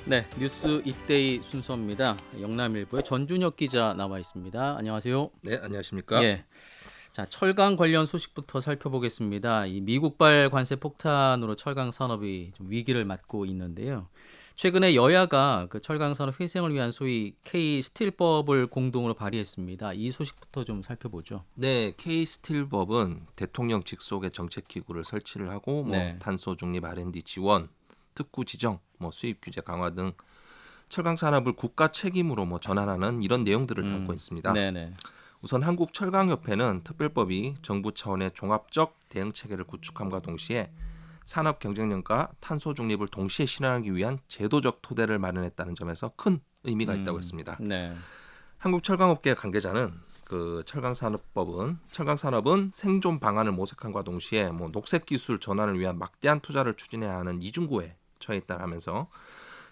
네, 뉴스 이때이 순서입니다. 영남일보의 전준혁 기자 나와 있습니다. 안녕하세요. 네, 안녕하십니까? 예. 자, 철강 관련 소식부터 살펴보겠습니다. 이 미국발 관세 폭탄으로 철강 산업이 좀 위기를 맞고 있는데요. 최근에 여야가 그 철강 산업 회생을 위한 소위 K 스틸법을 공동으로 발의했습니다. 이 소식부터 좀 살펴보죠. 네, K스틸법은 대통령 직속의 정책 기구를 설치를 하고 네. 탄소 중립 R&D 지원, 특구 지정, 수입 규제 강화 등 철강 산업을 국가 책임으로 전환하는 이런 내용들을 담고 있습니다. 네네. 우선 한국철강협회는 특별법이 정부 차원의 종합적 대응 체계를 구축함과 동시에 산업 경쟁력과 탄소 중립을 동시에 실현하기 위한 제도적 토대를 마련했다는 점에서 큰 의미가 있다고 했습니다. 네. 한국철강업계 관계자는 그 철강산업은 생존 방안을 모색함과 동시에 녹색 기술 전환을 위한 막대한 투자를 추진해야 하는 이중고에 처해 있다라면서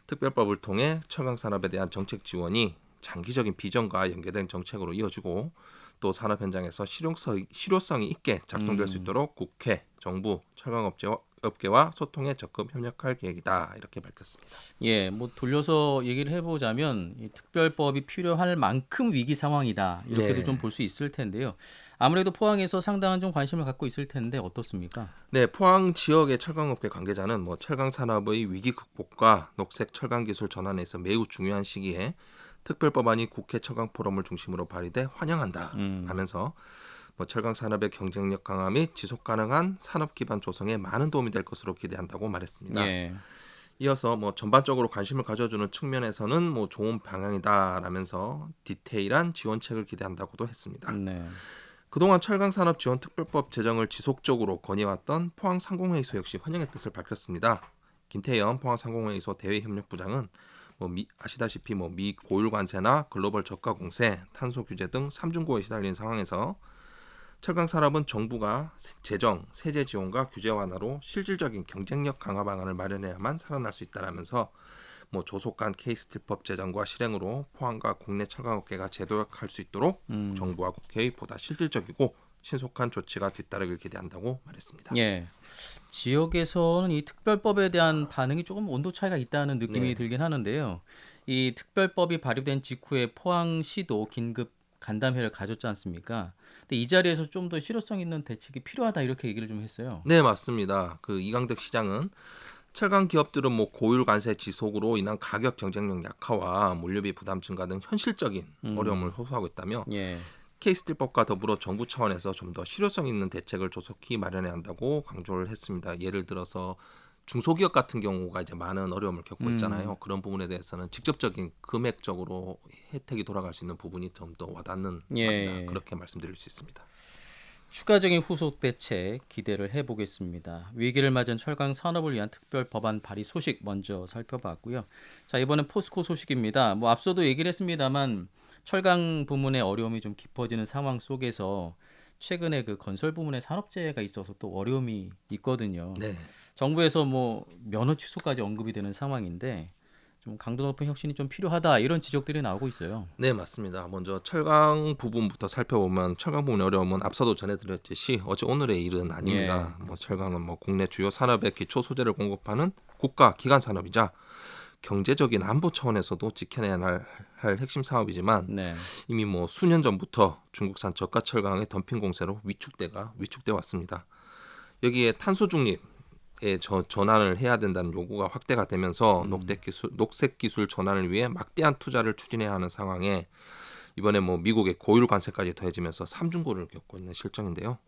특별법을 통해 철강산업에 대한 정책 지원이 장기적인 비전과 연계된 정책으로 이어지고 또 산업 현장에서 실효성이 있게 작동될 수 있도록 국회, 정부, 철강업계와 소통에 적극 협력할 계획이다 이렇게 밝혔습니다. 예, 돌려서 얘기를 해보자면 이 특별법이 필요할 만큼 위기 상황이다 이렇게도 네. 좀 볼 수 있을 텐데요. 아무래도 포항에서 상당한 좀 관심을 갖고 있을 텐데 어떻습니까? 네, 포항 지역의 철강업계 관계자는 철강 산업의 위기 극복과 녹색 철강 기술 전환에 있어 매우 중요한 시기에 특별법안이 국회 철강 포럼을 중심으로 발의돼 환영한다 하면서 철강 산업의 경쟁력 강화 및 지속 가능한 산업 기반 조성에 많은 도움이 될 것으로 기대한다고 말했습니다. 예. 이어서 전반적으로 관심을 가져주는 측면에서는 좋은 방향이다라면서 디테일한 지원책을 기대한다고도 했습니다. 네. 그동안 철강산업지원특별법 제정을 지속적으로 건의해왔던 포항상공회의소 역시 환영의 뜻을 밝혔습니다. 김태현 포항상공회의소 대외협력부장은 아시다시피 미 고율 관세나 글로벌 저가 공세, 탄소 규제 등 삼중고에 시달린 상황에서 철강 산업은 정부가 재정, 세제 지원과 규제 완화로 실질적인 경쟁력 강화 방안을 마련해야만 살아날 수 있다라면서 조속한 K스틸법 제정과 실행으로 포항과 국내 철강업계가 제도화할 수 있도록 정부와 국회의 보다 실질적이고 신속한 조치가 뒤따르길 기대한다고 말했습니다. 예. 지역에서는 이 특별법에 대한 반응이 조금 온도 차이가 있다는 느낌이 네. 들긴 하는데요. 이 특별법이 발의된 직후에 포항시도 긴급 간담회를 가졌지 않습니까? 근데 이 자리에서 좀 더 실효성 있는 대책이 필요하다 이렇게 얘기를 좀 했어요. 네, 맞습니다. 그 이강덕 시장은 철강 기업들은 고율 관세 지속으로 인한 가격 경쟁력 약화와 물류비 부담 증가 등 현실적인 어려움을 호소하고 있다며 예. K스틸법과 더불어 정부 차원에서 좀 더 실효성 있는 대책을 조속히 마련해야 한다고 강조를 했습니다. 예를 들어서 중소기업 같은 경우가 이제 많은 어려움을 겪고 있잖아요. 그런 부분에 대해서는 직접적인 금액적으로 혜택이 돌아갈 수 있는 부분이 좀 더 와닿는 예. 바입니다. 그렇게 말씀드릴 수 있습니다. 추가적인 후속 대책 기대를 해보겠습니다. 위기를 맞은 철강 산업을 위한 특별 법안 발의 소식 먼저 살펴봤고요. 자, 이번엔 포스코 소식입니다. 앞서도 얘기를 했습니다만 철강 부문의 어려움이 좀 깊어지는 상황 속에서 최근에 그 건설 부문의 산업재해가 있어서 또 어려움이 있거든요. 네. 정부에서 면허 취소까지 언급이 되는 상황인데 좀 강도 높은 혁신이 좀 필요하다 이런 지적들이 나오고 있어요. 네, 맞습니다. 먼저 철강 부분부터 살펴보면 철강 부분의 어려움은 앞서도 전해드렸듯이 어제 오늘의 일은 아닙니다. 철강은 국내 주요 산업의 기초 소재를 공급하는 국가 기관 산업이자 경제적인 안보 차원에서도 지켜내야 할 핵심 사업이지만 네. 이미 수년 전부터 중국산 저가 철강의 덤핑 공세로 위축돼 왔습니다. 여기에 탄소 중립 전환을 해야 된다는 요구가 확대가 되면서 녹색 기술 전환을 위해 막대한 투자를 추진해야 하는 상황에 이번에 미국의 고율 관세까지 더해지면서 삼중고를 겪고 있는 실정인데요.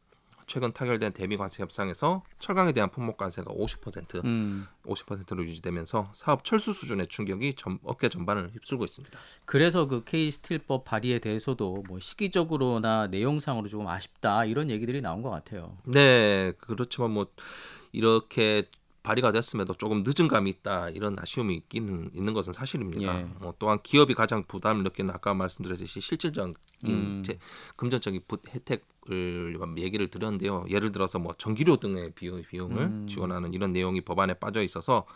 최근 타결된 대미 관세 협상에서 철강에 대한 품목 관세가 50%로 유지되면서 사업 철수 수준의 충격이 업계 전반을 휩쓸고 있습니다. 그래서 그 K스틸법 발의에 대해서도 시기적으로나 내용상으로 조금 아쉽다 이런 얘기들이 나온 것 같아요. 네, 그렇지만 이렇게 발의가 됐음에도 조금 늦은 감이 있다 이런 아쉬움이 있는 것은 사실입니다. 예. 또한 기업이 가장 부담을 느끼는 아까 말씀드렸듯이 실질적인 금전적인 혜택을 얘기를 드렸는데요. 예를 들어서 전기료 등의 비용을 지원하는 이런 내용이 법안에 빠져 있어서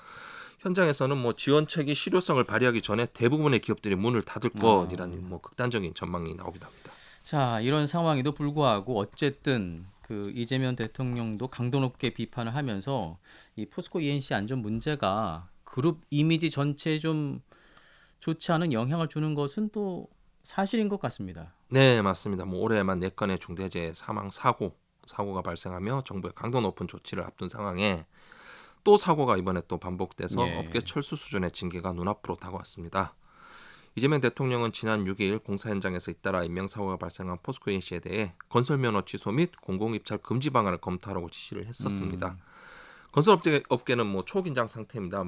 현장에서는 지원책이 실효성을 발휘하기 전에 대부분의 기업들이 문을 닫을 것이라는 극단적인 전망이 나오기도 합니다. 자, 이런 상황에도 불구하고 어쨌든 그 이재명 대통령도 강도 높게 비판을 하면서 이 포스코 ENC 안전 문제가 그룹 이미지 전체에 좀 좋지 않은 영향을 주는 것은 또 사실인 것 같습니다. 네, 맞습니다. 뭐 올해만 4건의 중대재해 사망 사고가 발생하며 정부의 강도 높은 조치를 앞둔 상황에 또 사고가 이번에 또 반복돼서 업계 예. 철수 수준의 징계가 눈앞으로 다가왔습니다. 이재명 대통령은 지난 6일 공사 현장에서 잇따라 인명사고가 발생한 포스코 E&C에 대해 건설 면허 취소 및 공공입찰 금지 방안을 검토하라고 지시를 했었습니다. 음. 건설업계는 뭐 초긴장 상태입니다.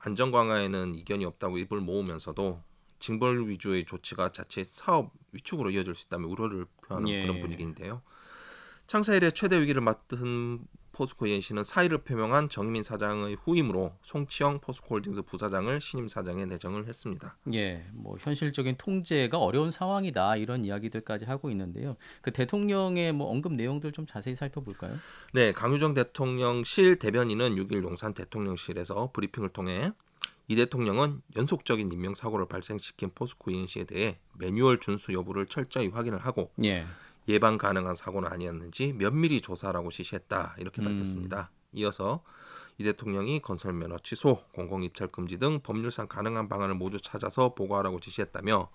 안전 강화에는 이견이 없다고 입을 모으면서도 징벌 위주의 조치가 자칫 사업 위축으로 이어질 수 있다며 우려를 표하는 그런 예. 분위기인데요. 창사 이래 최대 위기를 맡은 포스코 E&C는 사의를 표명한 정의민 사장의 후임으로 송치영 포스코홀딩스 부사장을 신임 사장에 내정을 했습니다. 예. 뭐 현실적인 통제가 어려운 상황이다 이런 이야기들까지 하고 있는데요. 그 대통령의 뭐 언급 내용들 좀 자세히 살펴볼까요? 네, 강유정 대통령실 대변인은 6일 용산 대통령실에서 브리핑을 통해 이 대통령은 연속적인 인명사고를 발생시킨 포스코 E&C에 대해 매뉴얼 준수 여부를 철저히 확인을 하고 예. 예방 가능한 사고는 아니었는지 면밀히 조사하라고 지시했다 이렇게 음. 밝혔습니다. 이어서 이 대통령이 건설 면허 취소, 공공입찰 금지 등 법률상 가능한 방안을 모두 찾아서 보고하라고 지시했다며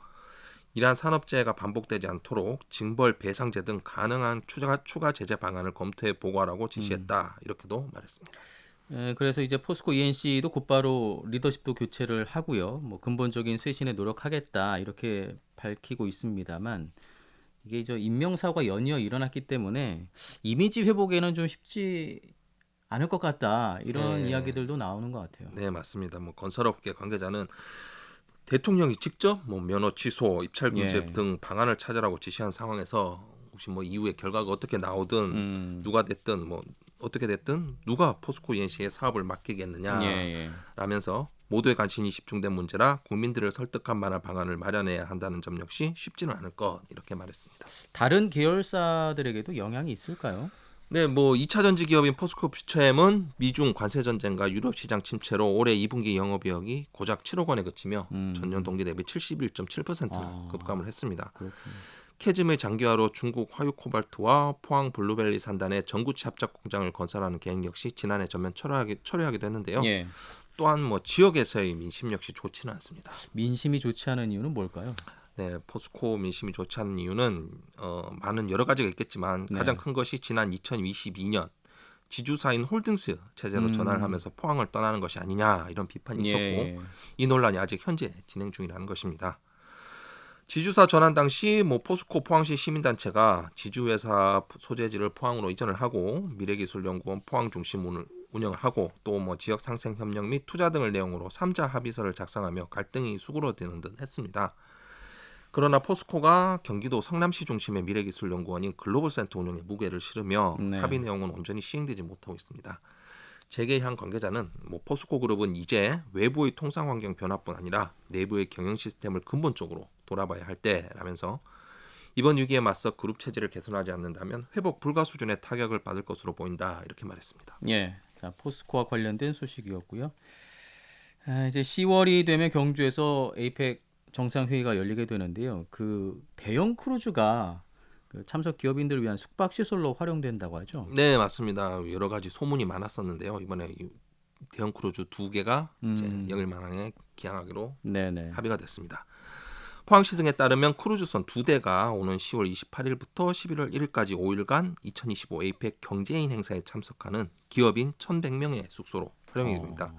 이러한 산업재해가 반복되지 않도록 징벌, 배상제 등 가능한 추가 제재 방안을 검토해 보고하라고 음. 지시했다 이렇게도 말했습니다. 그래서 이제 포스코 E&C도 곧바로 리더십도 교체를 하고요. 뭐 근본적인 쇄신에 노력하겠다 이렇게 밝히고 있습니다만 이게 저 인명사고가 연이어 일어났기 때문에 이미지 회복에는 좀 쉽지 않을 것 같다 이런 네, 이야기들도 나오는 것 같아요. 네 맞습니다. 뭐 건설업계 관계자는 대통령이 직접 뭐 면허 취소, 입찰 금지 예. 등 방안을 찾으라고 지시한 상황에서 혹시 뭐 이후에 결과가 어떻게 나오든 음. 누가 됐든 뭐 어떻게 됐든 누가 포스코 E&C의 사업을 맡기겠느냐라면서 예예. 모두의 관심이 집중된 문제라 국민들을 설득할 만한 방안을 마련해야 한다는 점 역시 쉽지는 않을 것 이렇게 말했습니다. 다른 계열사들에게도 영향이 있을까요? 네, 뭐 2차 전지 기업인 포스코 퓨처엠은 미중 관세 전쟁과 유럽 시장 침체로 올해 2분기 영업이익이 고작 7억 원에 그치며 전년 음. 동기 대비 71.7% 아. 급감을 했습니다. 그렇군요. 캐즘의 장기화로 중국 화유 코발트와 포항 블루벨리 산단에 전구체 합작 공장을 건설하는 계획 역시 지난해 전면 철회하기도 했는데요. 예. 또한 뭐 지역에서의 민심 역시 좋지는 않습니다. 민심이 좋지 않은 이유는 뭘까요? 네, 포스코 민심이 좋지 않은 이유는 많은 여러 가지가 있겠지만 가장 네. 큰 것이 지난 2022년 지주사인 홀딩스 체제로 전환을 음. 하면서 포항을 떠나는 것이 아니냐 이런 비판이 있었고 예. 이 논란이 아직 현재 진행 중이라는 것입니다. 지주사 전환 당시 뭐 포스코 포항시 시민단체가 지주회사 소재지를 포항으로 이전을 하고 미래기술연구원 포항 중심을 운영을 하고 또 뭐 지역 상생 협력 및 투자 등을 내용으로 3자 합의서를 작성하며 갈등이 수그러드는 듯 했습니다. 그러나 포스코가 경기도 성남시 중심의 미래기술연구원인 글로벌센터 운영에 무게를 실으며 네. 합의 내용은 온전히 시행되지 못하고 있습니다. 재계한 관계자는 뭐 포스코 그룹은 이제 외부의 통상 환경 변화뿐 아니라 내부의 경영 시스템을 근본적으로 돌아봐야 할 때라면서 이번 위기에 맞서 그룹 체제를 개선하지 않는다면 회복 불가 수준의 타격을 받을 것으로 보인다 이렇게 말했습니다. 예. 자, 포스코와 관련된 소식이었고요. 이제 10월이 되면 경주에서 에이펙 정상회의가 열리게 되는데요. 그 대형 크루즈가 그 참석 기업인들을 위한 숙박 시설로 활용된다고 하죠. 네 맞습니다. 여러 가지 소문이 많았었는데요. 이번에 이 대형 크루즈 2개가 이제 음. 영일만항에 기항하기로 네네. 합의가 됐습니다. 포항시승에 따르면 크루즈선 2대가 오는 10월 28일부터 11월 1일까지 5일간 2025 에이펙 경제인 행사에 참석하는 기업인 1,100명의 숙소로 활용이 됩니다. 어.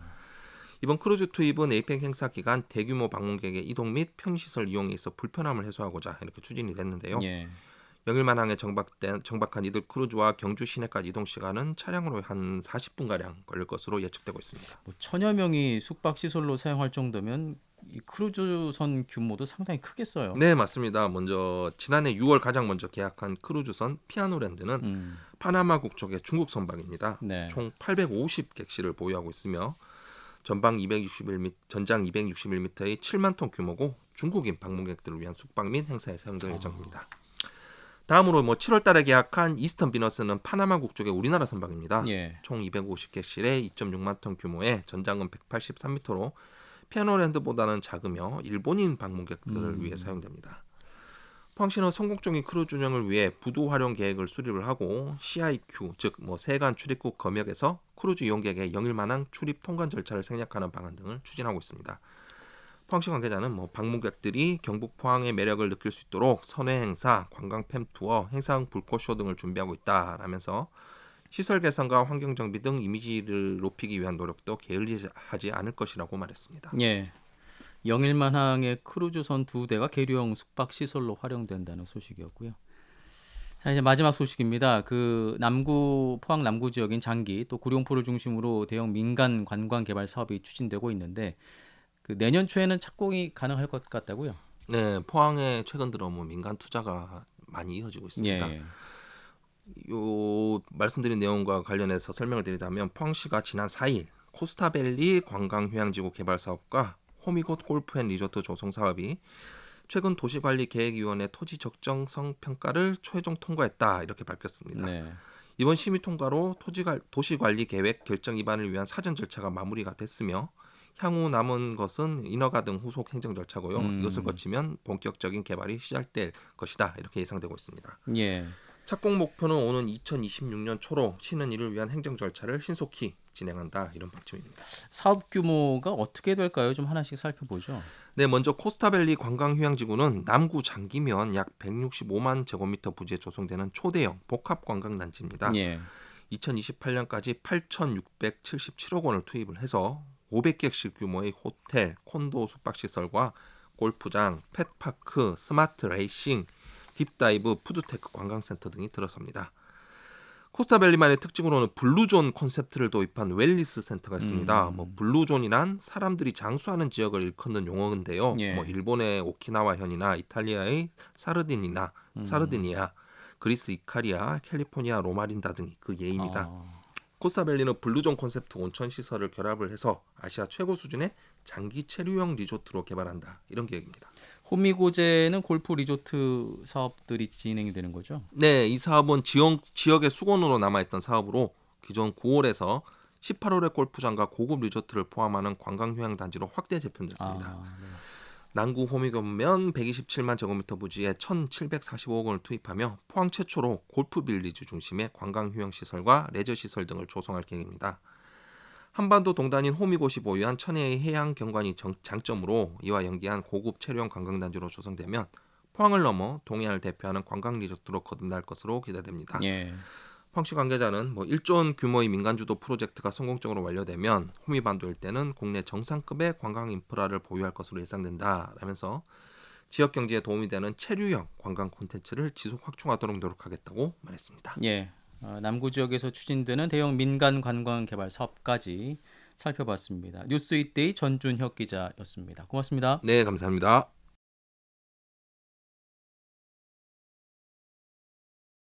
이번 크루즈 투입은 에이펙 행사 기간 대규모 방문객의 이동 및 편의시설 이용에 있어 불편함을 해소하고자 이렇게 추진이 됐는데요. 예. 영일만항에 정박한 이들 크루즈와 경주 시내까지 이동 시간은 차량으로 한 40분가량 걸릴 것으로 예측되고 있습니다. 뭐 천여 명이 숙박 시설로 사용할 정도면 이 크루즈선 규모도 상당히 크겠어요. 네, 맞습니다. 먼저 지난해 6월 가장 먼저 계약한 크루즈선 피아노랜드는 음. 파나마 국적의 중국 선박입니다. 네. 총 850객실을 보유하고 있으며 전장 261m의 7만 톤 규모고 중국인 방문객들을 위한 숙박 및 행사에 사용될 예정입니다. 다음으로 뭐 7월 달에 계약한 이스턴 비너스는 파나마 국적의 우리나라 선박입니다. 예. 총 250객실에 2.6만 톤 규모의 전장은 183m로 피아노랜드보다는 작으며 일본인 방문객들을 위해 사용됩니다. 포항시는 성공적인 크루즈 운영을 위해 부두 활용 계획을 수립을 하고 CIQ 즉 세관 출입국 검역에서 크루즈 이용객의 영일만한 출입 통관 절차를 생략하는 방안 등을 추진하고 있습니다. 포항시 관계자는 방문객들이 경북 포항의 매력을 느낄 수 있도록 선회 행사, 관광 팸 투어, 행사용 불꽃쇼 등을 준비하고 있다라면서 시설 개선과 환경 정비 등 이미지를 높이기 위한 노력도 게을리하지 않을 것이라고 말했습니다. 예. 영일만항의 크루즈선 2대가 계류형 숙박 시설로 활용된다는 소식이었고요. 자, 이제 마지막 소식입니다. 그 남구 포항 남구 지역인 장기 또 구룡포를 중심으로 대형 민간 관광 개발 사업이 추진되고 있는데 그 내년 초에는 착공이 가능할 것 같다고요? 네, 포항에 최근 들어 민간 투자가 많이 이어지고 있습니다. 예. 요 말씀드린 내용과 관련해서 설명을 드리자면 포항시가 지난 4일 코스타밸리 관광휴양지구 개발 사업과 호미곶 골프앤리조트 조성 사업이 최근 도시관리계획위원회 토지 적정성 평가를 최종 통과했다 이렇게 밝혔습니다. 네. 이번 심의 통과로 도시관리계획 결정 입안을 위한 사전 절차가 마무리가 됐으며 향후 남은 것은 인허가 등 후속 행정 절차고요. 이것을 거치면 본격적인 개발이 시작될 것이다 이렇게 예상되고 있습니다. 예. 착공 목표는 오는 2026년 초로 시는 이를 위한 행정 절차를 신속히 진행한다 이런 방침입니다. 사업 규모가 어떻게 될까요? 좀 하나씩 살펴보죠. 네, 먼저 코스타밸리 관광휴양지구는 남구 장기면 약 165만 제곱미터 부지에 조성되는 초대형 복합 관광단지입니다. 예. 2028년까지 8,677억 원을 투입을 해서 500객실 규모의 호텔, 콘도 숙박시설과 골프장, 펫파크, 스마트 레이싱, 딥다이브, 푸드테크 관광센터 등이 들어섭니다. 코스타밸리만의 특징으로는 블루존 콘셉트를 도입한 웰니스 센터가 있습니다. 블루존이란 사람들이 장수하는 지역을 일컫는 용어인데요. 예. 일본의 오키나와현이나 이탈리아의 사르디니아, 그리스 이카리아, 캘리포니아 로마린다 등이 그 예입니다. 코스타밸리는 블루존 콘셉트 온천 시설을 결합을 해서 아시아 최고 수준의 장기 체류형 리조트로 개발한다. 이런 계획입니다. 호미곶에는 골프 리조트 사업들이 진행이 되는 거죠? 네, 이 사업은 지역의 수건으로 남아있던 사업으로 기존 9홀에서 18홀의 골프장과 고급 리조트를 포함하는 관광휴양단지로 확대 재편됐습니다. 네. 남구 호미곶면 127만 제곱미터 부지에 1,745억 원을 투입하며 포항 최초로 골프 빌리지 중심의 관광휴양시설과 레저시설 등을 조성할 계획입니다. 한반도 동단인 호미곶이 보유한 천혜의 해양 경관이 장점으로 이와 연계한 고급 체류형 관광단지로 조성되면 포항을 넘어 동해안을 대표하는 관광 리조트로 거듭날 것으로 기대됩니다. 예. 포항시 관계자는 1조 원 규모의 민간주도 프로젝트가 성공적으로 완료되면 호미반도 일대는 국내 정상급의 관광 인프라를 보유할 것으로 예상된다라면서 지역 경제에 도움이 되는 체류형 관광 콘텐츠를 지속 확충하도록 노력하겠다고 말했습니다. 예. 남구 지역에서 추진되는 대형 민간 관광 개발 사업까지 살펴봤습니다. 뉴스잇데이 전준혁 기자였습니다. 고맙습니다. 네, 감사합니다.